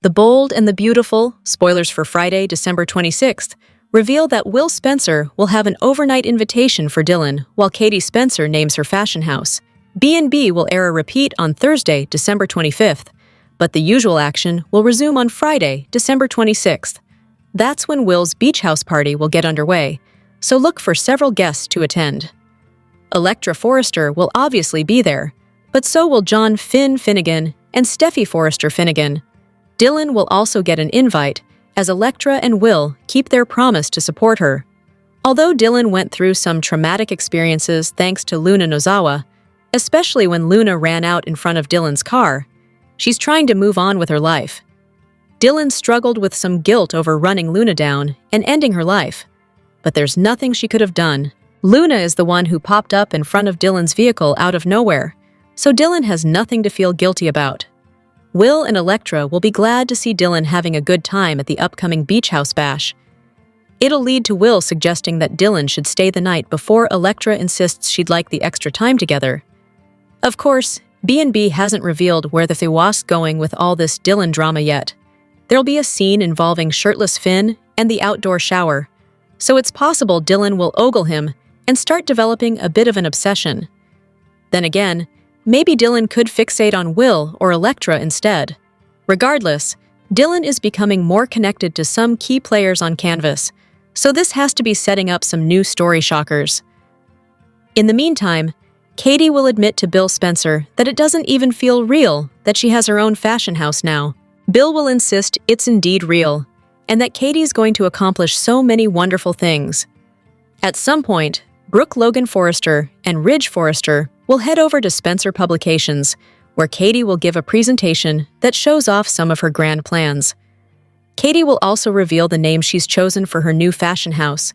The Bold and the Beautiful, spoilers for Friday, December 26th, reveal that Will Spencer will have an overnight invitation for Dylan while Katie Spencer names her fashion house. B&B will air a repeat on Thursday, December 25th, but the usual action will resume on Friday, December 26th. That's when Will's beach house party will get underway, so look for several guests to attend. Electra Forrester will obviously be there, but so will John Finnegan and Steffy Forrester Finnegan. Dylan will also get an invite, as Electra and Will keep their promise to support her. Although Dylan went through some traumatic experiences thanks to Luna Nozawa, especially when Luna ran out in front of Dylan's car, she's trying to move on with her life. Dylan struggled with some guilt over running Luna down and ending her life, but there's nothing she could have done. Luna is the one who popped up in front of Dylan's vehicle out of nowhere, so Dylan has nothing to feel guilty about. Will and Electra will be glad to see Dylan having a good time at the upcoming beach house bash. It'll lead to Will suggesting that Dylan should stay the night before Electra insists she'd like the extra time together. Of course, B&B hasn't revealed where the Thiwa's going with all this Dylan drama yet. There'll be a scene involving shirtless Finn and the outdoor shower, so it's possible Dylan will ogle him and start developing a bit of an obsession. Then again, maybe Dylan could fixate on Will or Electra instead. Regardless, Dylan is becoming more connected to some key players on Canvas, so this has to be setting up some new story shockers. In the meantime, Katie will admit to Bill Spencer that it doesn't even feel real that she has her own fashion house now. Bill will insist it's indeed real, and that Katie's going to accomplish so many wonderful things. At some point, Brooke Logan Forrester and Ridge Forrester will head over to Spencer Publications, where Katie will give a presentation that shows off some of her grand plans. Katie will also reveal the name she's chosen for her new fashion house,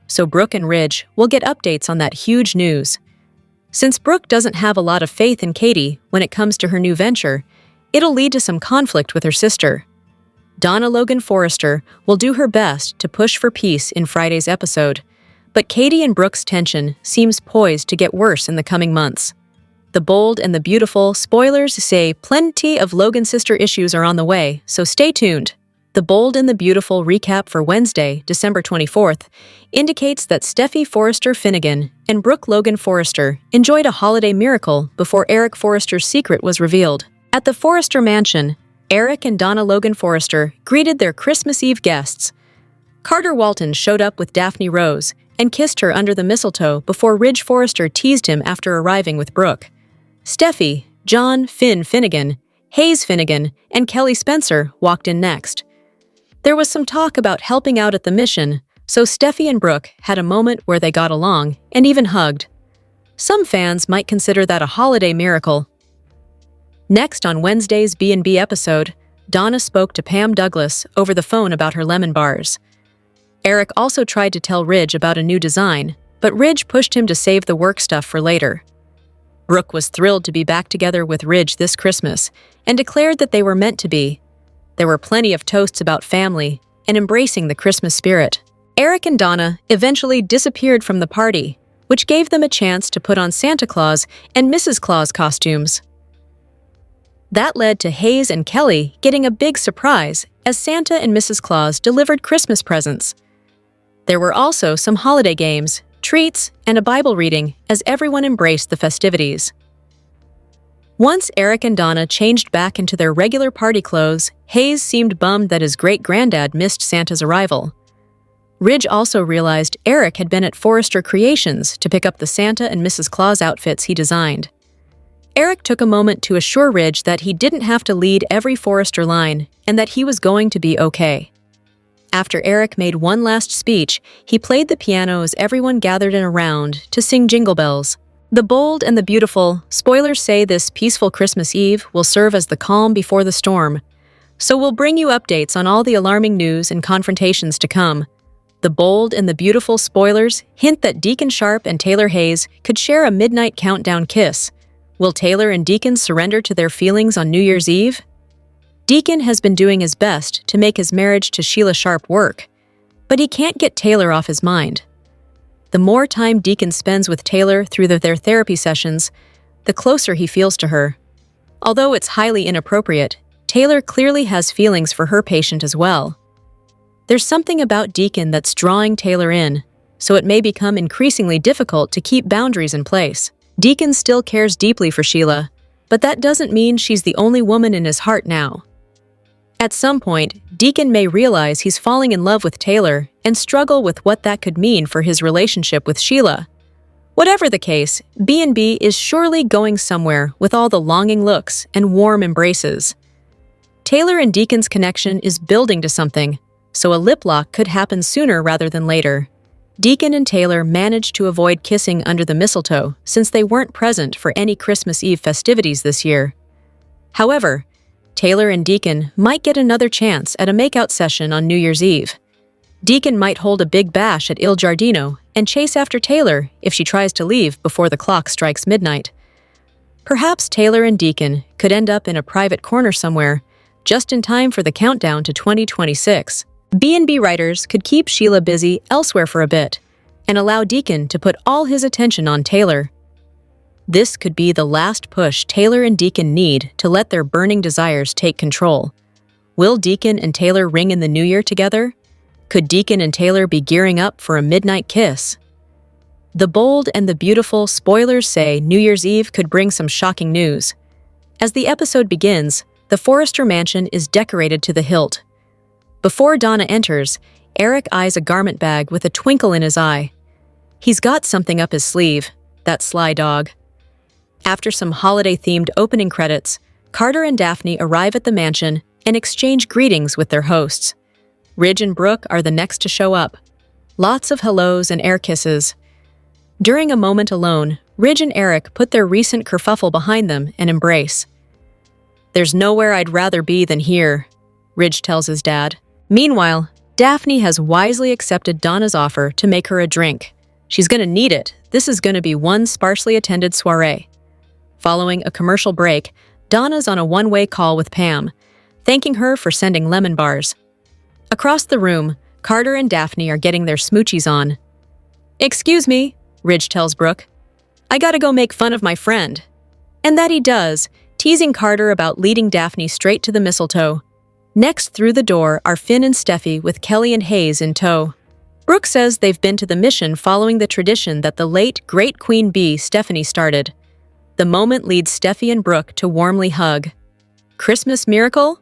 so Brooke and Ridge will get updates on that huge news. Since Brooke doesn't have a lot of faith in Katie when it comes to her new venture, it'll lead to some conflict with her sister. Donna Logan Forrester will do her best to push for peace in Friday's episode, but Katie and Brooke's tension seems poised to get worse in the coming months. The Bold and the Beautiful spoilers say plenty of Logan sister issues are on the way, so stay tuned. The Bold and the Beautiful recap for Wednesday, December 24th, indicates that Steffy Forrester Finnegan and Brooke Logan Forrester enjoyed a holiday miracle before Eric Forrester's secret was revealed. At the Forrester mansion, Eric and Donna Logan Forrester greeted their Christmas Eve guests. Carter Walton showed up with Daphne Rose and kissed her under the mistletoe before Ridge Forrester teased him after arriving with Brooke. Steffy, John Finnegan, Hayes Finnegan, and Kelly Spencer walked in next. There was some talk about helping out at the mission, so Steffy and Brooke had a moment where they got along and even hugged. Some fans might consider that a holiday miracle. Next on Wednesday's B&B episode, Donna spoke to Pam Douglas over the phone about her lemon bars. Eric also tried to tell Ridge about a new design, but Ridge pushed him to save the work stuff for later. Brooke was thrilled to be back together with Ridge this Christmas and declared that they were meant to be. There were plenty of toasts about family and embracing the Christmas spirit. Eric and Donna eventually disappeared from the party, which gave them a chance to put on Santa Claus and Mrs. Claus costumes. That led to Hayes and Kelly getting a big surprise as Santa and Mrs. Claus delivered Christmas presents. There were also some holiday games, treats, and a Bible reading as everyone embraced the festivities. Once Eric and Donna changed back into their regular party clothes, Hayes seemed bummed that his great-granddad missed Santa's arrival. Ridge also realized Eric had been at Forrester Creations to pick up the Santa and Mrs. Claus outfits he designed. Eric took a moment to assure Ridge that he didn't have to lead every Forrester line and that he was going to be okay. After Eric made one last speech, he played the piano as everyone gathered in a round to sing Jingle Bells. The Bold and the Beautiful spoilers say this peaceful Christmas Eve will serve as the calm before the storm, so we'll bring you updates on all the alarming news and confrontations to come. The Bold and the Beautiful spoilers hint that Deacon Sharp and Taylor Hayes could share a midnight countdown kiss. Will Taylor and Deacon surrender to their feelings on New Year's Eve? Deacon has been doing his best to make his marriage to Sheila Sharp work, but he can't get Taylor off his mind. The more time Deacon spends with Taylor through their therapy sessions, the closer he feels to her. Although it's highly inappropriate, Taylor clearly has feelings for her patient as well. There's something about Deacon that's drawing Taylor in, so it may become increasingly difficult to keep boundaries in place. Deacon still cares deeply for Sheila, but that doesn't mean she's the only woman in his heart now. At some point, Deacon may realize he's falling in love with Taylor and struggle with what that could mean for his relationship with Sheila. Whatever the case, B&B is surely going somewhere with all the longing looks and warm embraces. Taylor and Deacon's connection is building to something, so a lip lock could happen sooner rather than later. Deacon and Taylor managed to avoid kissing under the mistletoe since they weren't present for any Christmas Eve festivities this year. However, Taylor and Deacon might get another chance at a makeout session on New Year's Eve. Deacon might hold a big bash at Il Giardino and chase after Taylor if she tries to leave before the clock strikes midnight. Perhaps Taylor and Deacon could end up in a private corner somewhere, just in time for the countdown to 2026. B&B writers could keep Sheila busy elsewhere for a bit and allow Deacon to put all his attention on Taylor. This could be the last push Taylor and Deacon need to let their burning desires take control. Will Deacon and Taylor ring in the new year together? Could Deacon and Taylor be gearing up for a midnight kiss? The bold and the beautiful spoilers say New Year's Eve could bring some shocking news. As the episode begins, the Forrester mansion is decorated to the hilt. Before Donna enters, Eric eyes a garment bag with a twinkle in his eye. He's got something up his sleeve, that sly dog. After some holiday-themed opening credits, Carter and Daphne arrive at the mansion and exchange greetings with their hosts. Ridge and Brooke are the next to show up. Lots of hellos and air kisses. During a moment alone, Ridge and Eric put their recent kerfuffle behind them and embrace. "There's nowhere I'd rather be than here," Ridge tells his dad. Meanwhile, Daphne has wisely accepted Donna's offer to make her a drink. She's gonna need it. This is gonna be one sparsely attended soiree. Following a commercial break, Donna's on a one-way call with Pam, thanking her for sending lemon bars. Across the room, Carter and Daphne are getting their smoochies on. "Excuse me," Ridge tells Brooke. "I gotta go make fun of my friend." And that he does, teasing Carter about leading Daphne straight to the mistletoe. Next through the door are Finn and Steffy with Kelly and Hayes in tow. Brooke says they've been to the mission following the tradition that the late great Queen Bee Stephanie started. The moment leads Steffy and Brooke to warmly hug. Christmas miracle?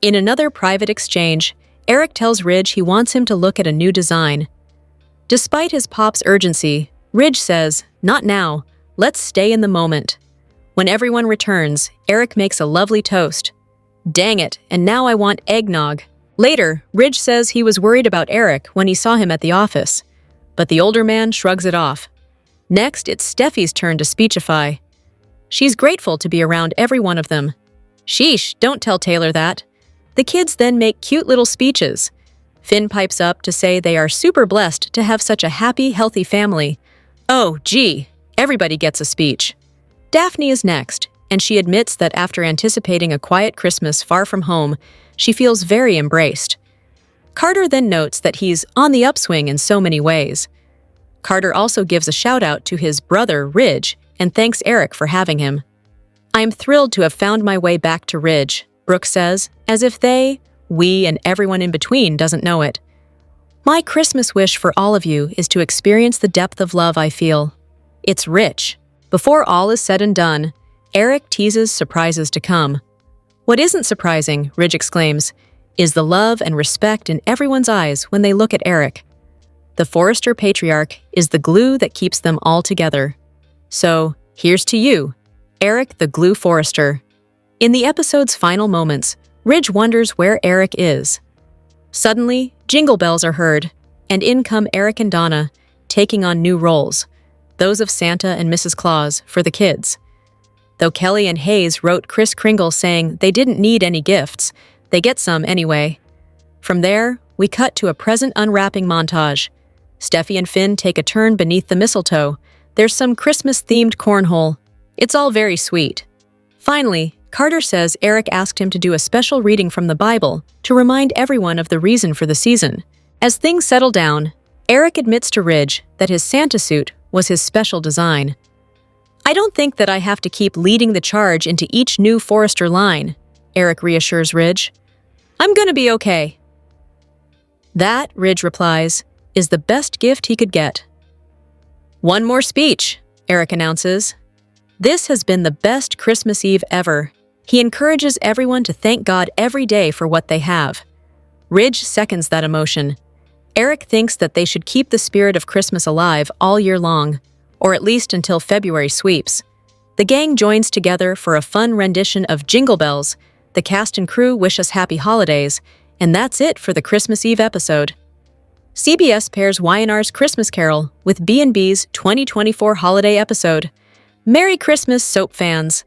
In another private exchange, Eric tells Ridge he wants him to look at a new design. Despite his pop's urgency, Ridge says, "Not now, let's stay in the moment." When everyone returns, Eric makes a lovely toast. "Dang it, and now I want eggnog." Later, Ridge says he was worried about Eric when he saw him at the office, but the older man shrugs it off. Next, it's Steffi's turn to speechify. She's grateful to be around every one of them. Sheesh, don't tell Taylor that. The kids then make cute little speeches. Finn pipes up to say they are super blessed to have such a happy, healthy family. Oh, gee, everybody gets a speech. Daphne is next, and she admits that after anticipating a quiet Christmas far from home, she feels very embraced. Carter then notes that he's on the upswing in so many ways. Carter also gives a shout-out to his brother, Ridge, and thanks Eric for having him. "I am thrilled to have found my way back to Ridge," Brooke says, as if they, we, and everyone in between doesn't know it. "My Christmas wish for all of you is to experience the depth of love I feel. It's rich." Before all is said and done, Eric teases surprises to come. "What isn't surprising," Ridge exclaims, "is the love and respect in everyone's eyes when they look at Eric. The Forrester patriarch is the glue that keeps them all together. So, here's to you, Eric the Glue Forrester." In the episode's final moments, Ridge wonders where Eric is. Suddenly, jingle bells are heard, and in come Eric and Donna, taking on new roles, those of Santa and Mrs. Claus for the kids. Though Kelly and Hayes wrote Kris Kringle saying they didn't need any gifts, they get some anyway. From there, we cut to a present unwrapping montage. Steffi and Finn take a turn beneath the mistletoe. There's some Christmas-themed cornhole. It's all very sweet. Finally, Carter says Eric asked him to do a special reading from the Bible to remind everyone of the reason for the season. As things settle down, Eric admits to Ridge that his Santa suit was his special design. "I don't think that I have to keep leading the charge into each new Forrester line. Eric reassures Ridge. "I'm gonna be okay." That, Ridge replies, is the best gift he could get. "One more speech," Eric announces. This has been the best Christmas Eve ever. He encourages everyone to thank God every day for what they have. Ridge seconds that emotion. Eric thinks that they should keep the spirit of Christmas alive all year long, or at least until February sweeps. The gang joins together for a fun rendition of Jingle Bells. The cast and crew wish us happy holidays, and that's it for the Christmas Eve episode. CBS pairs Y&R's Christmas Carol with B&B's 2024 holiday episode. Merry Christmas, soap fans!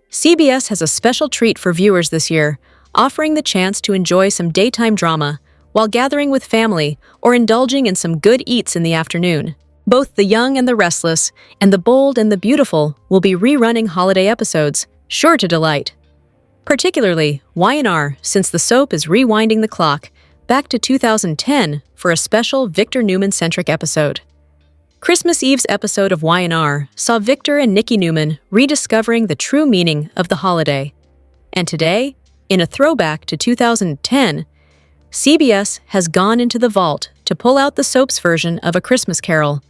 CBS has a special treat for viewers this year, offering the chance to enjoy some daytime drama while gathering with family or indulging in some good eats in the afternoon. Both The Young and the Restless and The Bold and the Beautiful will be rerunning holiday episodes, sure to delight. Particularly Y&R, since the soap is rewinding the clock back to 2010 for a special Victor Newman-centric episode. Christmas Eve's episode of Y&R saw Victor and Nikki Newman rediscovering the true meaning of the holiday. And today, in a throwback to 2010, CBS has gone into the vault to pull out the soap's version of A Christmas Carol.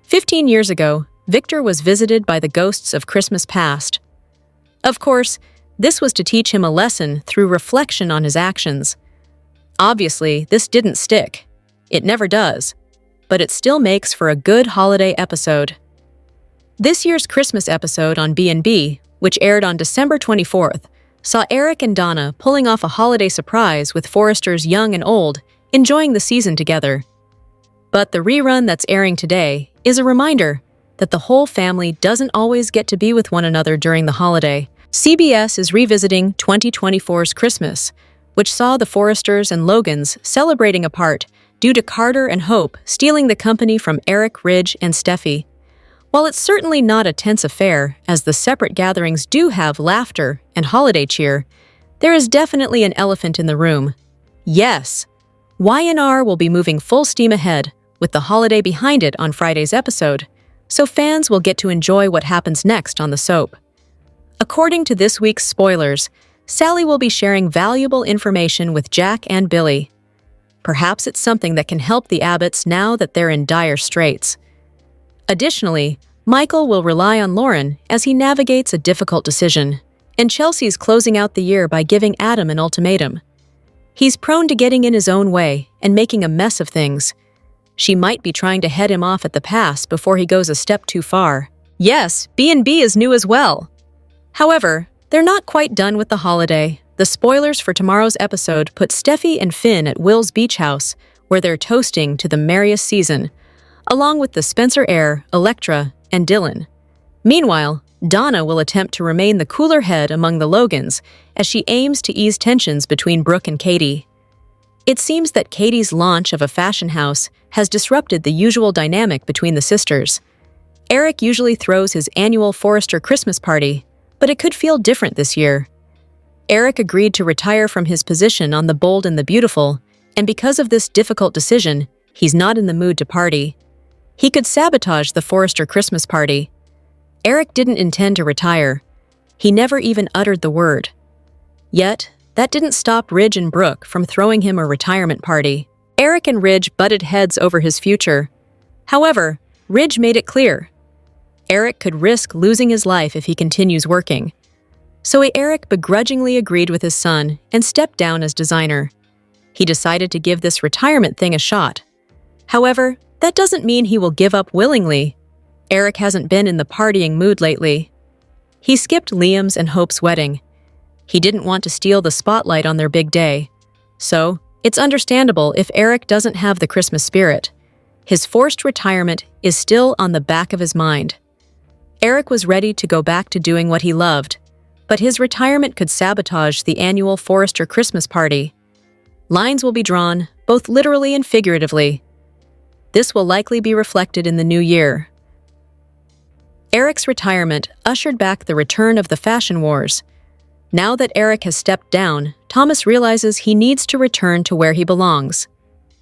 15 years ago, Victor was visited by the ghosts of Christmas past. Of course, this was to teach him a lesson through reflection on his actions. Obviously, this didn't stick. It never does. But it still makes for a good holiday episode. This year's Christmas episode on B&B, which aired on December 24th, saw Eric and Donna pulling off a holiday surprise with Forrester's young and old, enjoying the season together. But the rerun that's airing today is a reminder that the whole family doesn't always get to be with one another during the holiday. CBS is revisiting 2024's Christmas, which saw the Forresters and Logans celebrating apart due to Carter and Hope stealing the company from Eric, Ridge, and Steffy. While it's certainly not a tense affair, as the separate gatherings do have laughter and holiday cheer, there is definitely an elephant in the room. Yes, Y&R will be moving full steam ahead, with the holiday behind it on Friday's episode, so fans will get to enjoy what happens next on the soap. According to this week's spoilers, Sally will be sharing valuable information with Jack and Billy. Perhaps it's something that can help the Abbotts now that they're in dire straits. Additionally, Michael will rely on Lauren as he navigates a difficult decision, and Chelsea's closing out the year by giving Adam an ultimatum. He's prone to getting in his own way and making a mess of things. She might be trying to head him off at the pass before he goes a step too far. Yes, B&B is new as well. However, they're not quite done with the holiday. The spoilers for tomorrow's episode put Steffi and Finn at Will's beach house, where they're toasting to the merriest season, along with the Spencer heir, Electra, and Dylan. Meanwhile, Donna will attempt to remain the cooler head among the Logans as she aims to ease tensions between Brooke and Katie. It seems that Katie's launch of a fashion house has disrupted the usual dynamic between the sisters. Eric usually throws his annual Forrester Christmas party, but it could feel different this year. Eric agreed to retire from his position on The Bold and the Beautiful, and because of this difficult decision, he's not in the mood to party. He could sabotage the Forrester Christmas party. Eric didn't intend to retire. He never even uttered the word. Yet, that didn't stop Ridge and Brooke from throwing him a retirement party. Eric and Ridge butted heads over his future. However, Ridge made it clear. Eric could risk losing his life if he continues working. So Eric begrudgingly agreed with his son and stepped down as designer. He decided to give this retirement thing a shot. However, that doesn't mean he will give up willingly. Eric hasn't been in the partying mood lately. He skipped Liam's and Hope's wedding. He didn't want to steal the spotlight on their big day. So, it's understandable if Eric doesn't have the Christmas spirit. His forced retirement is still on the back of his mind. Eric was ready to go back to doing what he loved, but his retirement could sabotage the annual Forrester Christmas party. Lines will be drawn, both literally and figuratively. This will likely be reflected in the new year. Eric's retirement ushered back the return of the fashion wars. Now that Eric has stepped down, Thomas realizes he needs to return to where he belongs: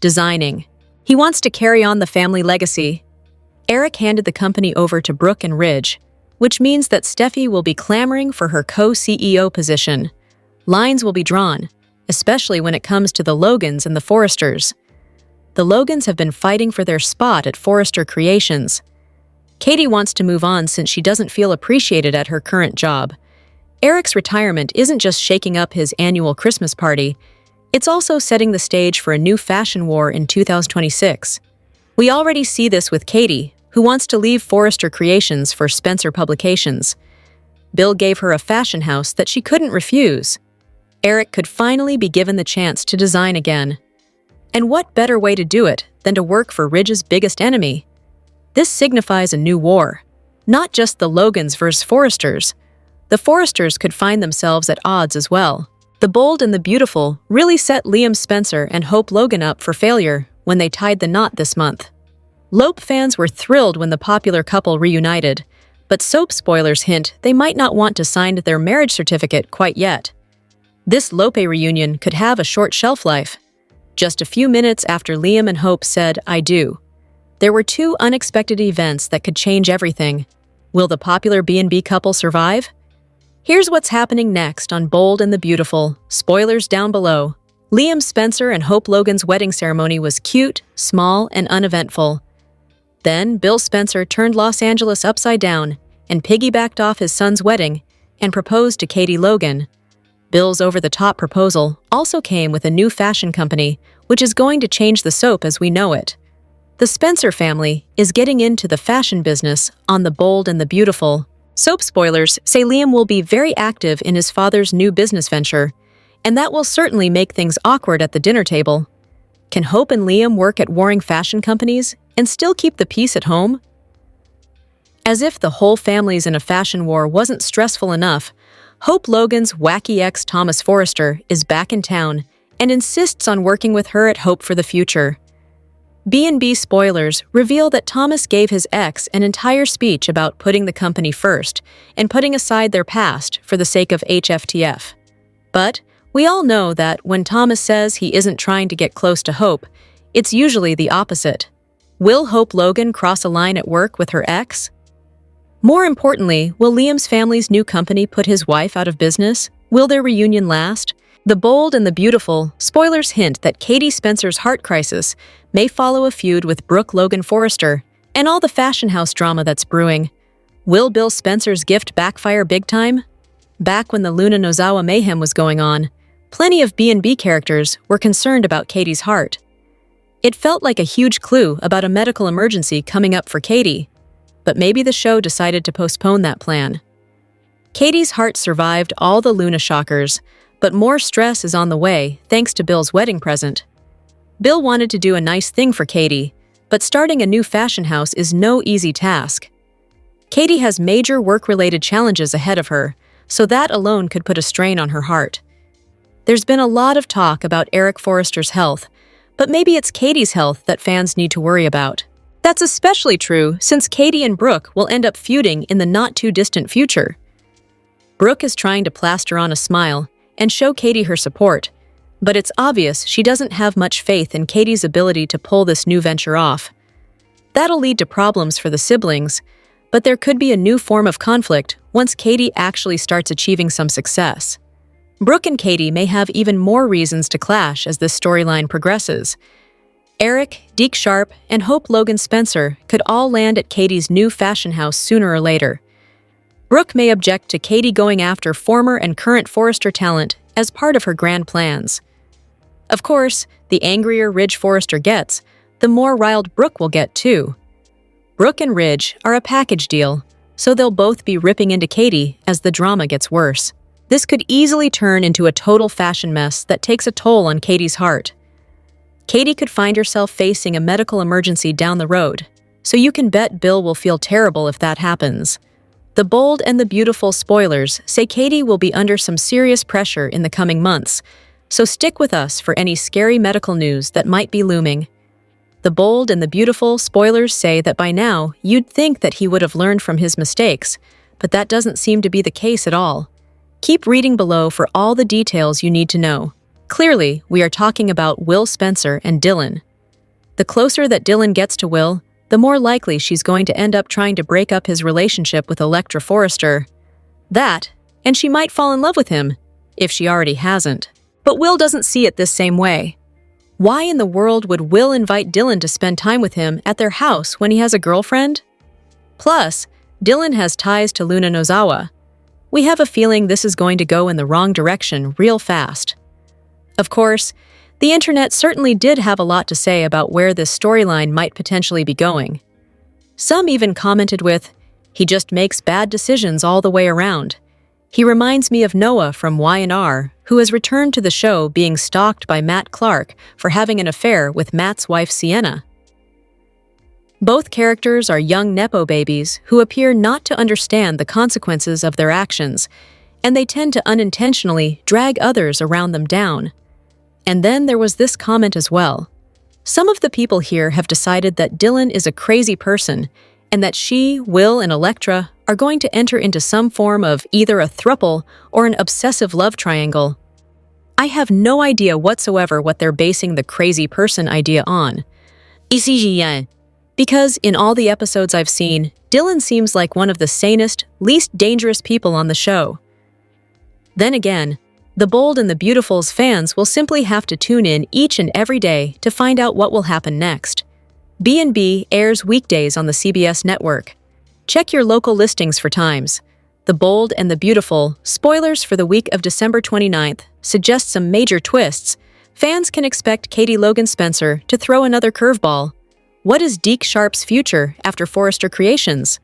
designing. He wants to carry on the family legacy. Eric handed the company over to Brooke and Ridge, which means that Steffi will be clamoring for her co-CEO position. Lines will be drawn, especially when it comes to the Logans and the Forresters. The Logans have been fighting for their spot at Forrester Creations. Katie wants to move on since she doesn't feel appreciated at her current job. Eric's retirement isn't just shaking up his annual Christmas party, it's also setting the stage for a new fashion war in 2026. We already see this with Katie, who wants to leave Forrester Creations for Spencer Publications. Bill gave her a fashion house that she couldn't refuse. Eric could finally be given the chance to design again. And what better way to do it than to work for Ridge's biggest enemy? This signifies a new war, not just the Logans versus Forresters. The Forresters could find themselves at odds as well. The Bold and the Beautiful really set Liam Spencer and Hope Logan up for failure when they tied the knot this month. Lope fans were thrilled when the popular couple reunited, but soap spoilers hint they might not want to sign their marriage certificate quite yet. This Lope reunion could have a short shelf life. Just a few minutes after Liam and Hope said, "I do," there were two unexpected events that could change everything. Will the popular B&B couple survive? Here's what's happening next on Bold and the Beautiful. Spoilers down below. Liam Spencer and Hope Logan's wedding ceremony was cute, small, and uneventful. Then Bill Spencer turned Los Angeles upside down and piggybacked off his son's wedding and proposed to Katie Logan. Bill's over-the-top proposal also came with a new fashion company, which is going to change the soap as we know it. The Spencer family is getting into the fashion business on The Bold and the Beautiful. Soap spoilers say Liam will be very active in his father's new business venture, and that will certainly make things awkward at the dinner table. Can Hope and Liam work at warring fashion companies and still keep the peace at home? As if the whole family's in a fashion war wasn't stressful enough, Hope Logan's wacky ex Thomas Forrester is back in town and insists on working with her at Hope for the Future. B&B spoilers reveal that Thomas gave his ex an entire speech about putting the company first and putting aside their past for the sake of HFTF. But we all know that when Thomas says he isn't trying to get close to Hope, it's usually the opposite. Will Hope Logan cross a line at work with her ex? More importantly, will Liam's family's new company put his wife out of business? Will their reunion last? The Bold and the Beautiful spoilers hint that Katie Spencer's heart crisis may follow a feud with Brooke Logan Forrester and all the fashion house drama that's brewing. Will Bill Spencer's gift backfire big time? Back when the Luna Nozawa mayhem was going on, plenty of B&B characters were concerned about Katie's heart. It felt like a huge clue about a medical emergency coming up for Katie, but maybe the show decided to postpone that plan. Katie's heart survived all the Luna shockers, but more stress is on the way thanks to Bill's wedding present. Bill wanted to do a nice thing for Katie, but starting a new fashion house is no easy task. Katie has major work-related challenges ahead of her, so that alone could put a strain on her heart. There's been a lot of talk about Eric Forrester's health, but maybe it's Katie's health that fans need to worry about. That's especially true since Katie and Brooke will end up feuding in the not-too-distant future. Brooke is trying to plaster on a smile and show Katie her support, but it's obvious she doesn't have much faith in Katie's ability to pull this new venture off. That'll lead to problems for the siblings, but there could be a new form of conflict once Katie actually starts achieving some success. Brooke and Katie may have even more reasons to clash as this storyline progresses. Eric, Deke Sharp, and Hope Logan Spencer could all land at Katie's new fashion house sooner or later. Brooke may object to Katie going after former and current Forrester talent as part of her grand plans. Of course, the angrier Ridge Forrester gets, the more riled Brooke will get too. Brooke and Ridge are a package deal, so they'll both be ripping into Katie as the drama gets worse. This could easily turn into a total fashion mess that takes a toll on Katie's heart. Katie could find herself facing a medical emergency down the road, so you can bet Bill will feel terrible if that happens. The Bold and the Beautiful spoilers say Katie will be under some serious pressure in the coming months, so stick with us for any scary medical news that might be looming. The Bold and the Beautiful spoilers say that by now you'd think that he would have learned from his mistakes, but that doesn't seem to be the case at all. Keep reading below for all the details you need to know. Clearly, we are talking about Will Spencer and Dylan. The closer that Dylan gets to Will, the more likely she's going to end up trying to break up his relationship with Electra Forrester. That, and she might fall in love with him. if she already hasn't. But Will doesn't see it this same way. Why in the world would Will invite Dylan to spend time with him at their house when he has a girlfriend? Plus, Dylan has ties to Luna Nozawa. We have a feeling this is going to go in the wrong direction real fast. Of course, the internet certainly did have a lot to say about where this storyline might potentially be going. Some even commented with, "He just makes bad decisions all the way around. He reminds me of Noah from Y&R, who has returned to the show being stalked by Matt Clark for having an affair with Matt's wife Sienna." Both characters are young Nepo babies who appear not to understand the consequences of their actions, and they tend to unintentionally drag others around them down. And then there was this comment as well. Some of the people here have decided that Dylan is a crazy person and that she, Will, and Elektra are going to enter into some form of either a throuple or an obsessive love triangle. I have no idea whatsoever what they're basing the crazy person idea on. Because in all the episodes I've seen, Dylan seems like one of the sanest, least dangerous people on the show. Then again, The Bold and the Beautiful's fans will simply have to tune in each and every day to find out what will happen next. B&B airs weekdays on the CBS network. Check your local listings for times. The Bold and the Beautiful, spoilers for the week of December 29th, suggest some major twists. Fans can expect Katie Logan Spencer to throw another curveball. What is Deke Sharp's future after Forrester Creations?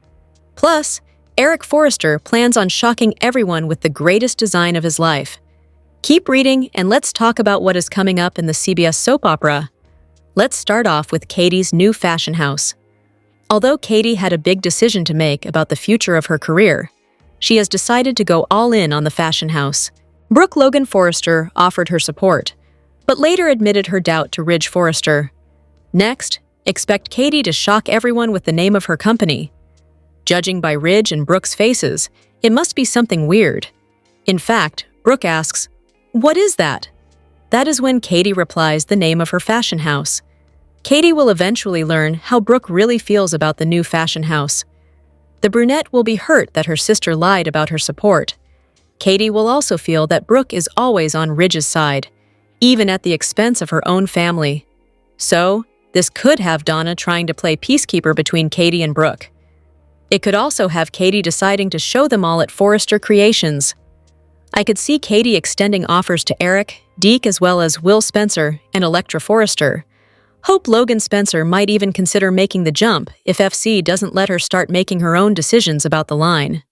Plus, Eric Forrester plans on shocking everyone with the greatest design of his life. Keep reading and let's talk about what is coming up in the CBS soap opera. Let's start off with Katie's new fashion house. Although Katie had a big decision to make about the future of her career, she has decided to go all in on the fashion house. Brooke Logan Forrester offered her support, but later admitted her doubt to Ridge Forrester. Next, expect Katie to shock everyone with the name of her company. Judging by Ridge and Brooke's faces, it must be something weird. In fact, Brooke asks, "What is that?" That is when Katie replies the name of her fashion house. Katie will eventually learn how Brooke really feels about the new fashion house. The brunette will be hurt that her sister lied about her support. Katie will also feel that Brooke is always on Ridge's side, even at the expense of her own family. So, this could have Donna trying to play peacekeeper between Katie and Brooke. It could also have Katie deciding to show them all at Forrester Creations. I could see Katie extending offers to Eric, Deke, as well as Will Spencer and Elektra Forrester. Hope Logan Spencer might even consider making the jump if FC doesn't let her start making her own decisions about the line.